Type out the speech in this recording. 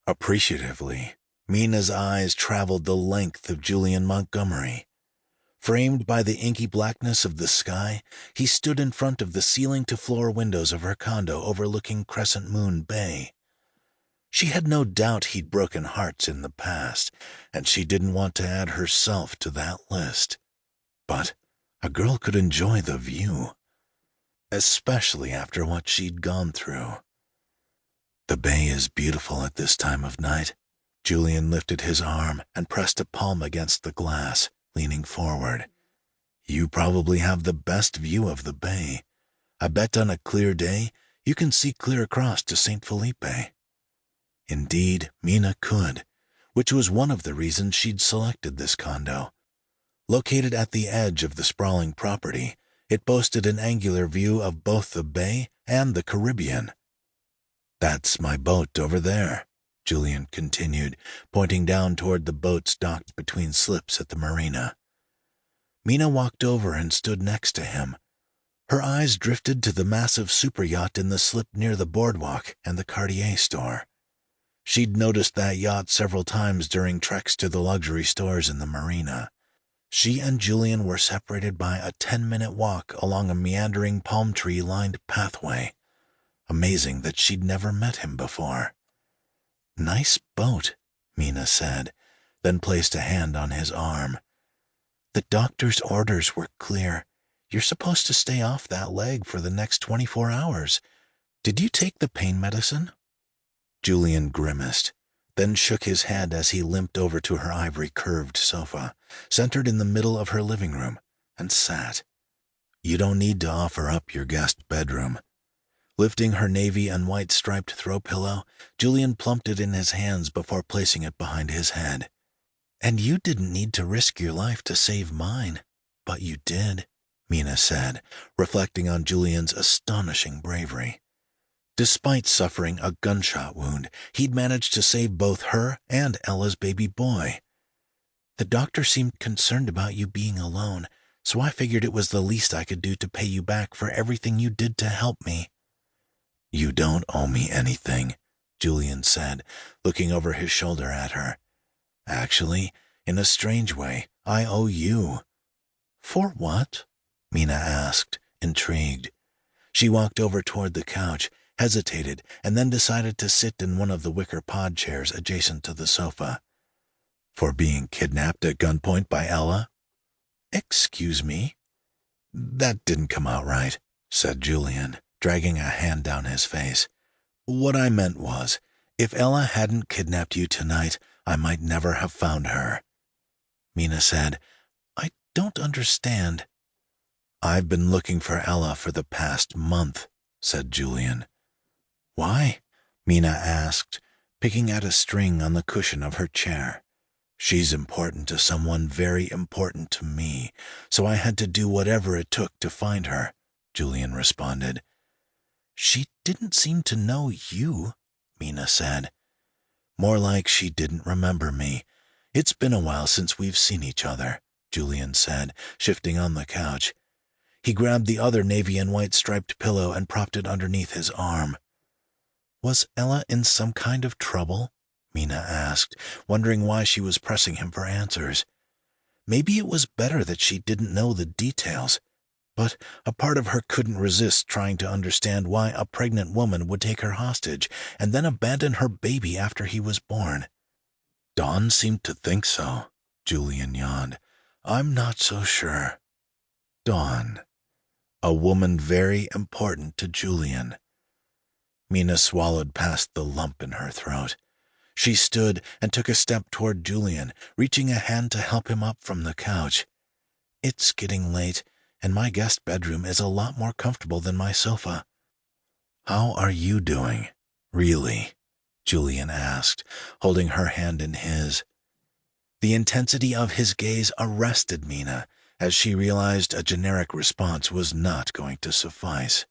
Appreciatively, Mena's eyes traveled the length of Julian Montgomery. Framed by the inky blackness of the sky, he stood in front of the ceiling-to-floor windows of her condo overlooking Crescent Moon Bay. She had no doubt he'd broken hearts in the past, and she didn't want to add herself to that list. But a girl could enjoy the view, especially after what she'd gone through. The bay is beautiful at this time of night. Julian lifted his arm and pressed a palm against the glass, leaning forward. You probably have the best view of the bay. I bet on a clear day you can see clear across to St. Felipe. Indeed, Mena could, which was one of the reasons she'd selected this condo. Located at the edge of the sprawling property, it boasted an angular view of both the bay and the Caribbean. That's my boat over there, Julian continued, pointing down toward the boats docked between slips at the marina. Mena walked over and stood next to him. Her eyes drifted to the massive superyacht in the slip near the boardwalk and the Cartier store. She'd noticed that yacht several times during treks to the luxury stores in the marina. She and Julian were separated by a 10-minute walk along a meandering palm tree-lined pathway. Amazing that she'd never met him before. Nice boat, Mena said, then placed a hand on his arm. The doctor's orders were clear. You're supposed to stay off that leg for the next 24 hours. Did you take the pain medicine? Julian grimaced, then shook his head as he limped over to her ivory-curved sofa, centered in the middle of her living room, and sat. You don't need to offer up your guest bedroom. Lifting her navy and white striped throw pillow, Julian plumped it in his hands before placing it behind his head. And you didn't need to risk your life to save mine, but you did, Mena said, reflecting on Julian's astonishing bravery. Despite suffering a gunshot wound, he'd managed to save both her and Ella's baby boy. The doctor seemed concerned about you being alone, so I figured it was the least I could do to pay you back for everything you did to help me. You don't owe me anything, Julian said, looking over his shoulder at her. Actually, in a strange way, I owe you. For what? Mena asked, intrigued. She walked over toward the couch, hesitated, and then decided to sit in one of the wicker pod chairs adjacent to the sofa. For being kidnapped at gunpoint by Ella? Excuse me? That didn't come out right, said Julian, dragging a hand down his face. What I meant was, if Ella hadn't kidnapped you tonight, I might never have found her. Mena said, I don't understand. I've been looking for Ella for the past month, said Julian. Why? Mena asked, picking at a string on the cushion of her chair. She's important to someone very important to me, so I had to do whatever it took to find her, Julian responded. She didn't seem to know you, Mena said. More like she didn't remember me. It's been a while since we've seen each other, Julian said, shifting on the couch. He grabbed the other navy and white striped pillow and propped it underneath his arm. Was Ella in some kind of trouble? Mena asked, wondering why she was pressing him for answers. Maybe it was better that she didn't know the details, but a part of her couldn't resist trying to understand why a pregnant woman would take her hostage and then abandon her baby after he was born. Dawn seemed to think so, Julian yawned. I'm not so sure. Dawn. A woman very important to Julian. Mena swallowed past the lump in her throat. She stood and took a step toward Julian, reaching a hand to help him up from the couch. It's getting late, and my guest bedroom is a lot more comfortable than my sofa. How are you doing, really? Julian asked, holding her hand in his. The intensity of his gaze arrested Mena, as she realized a generic response was not going to suffice.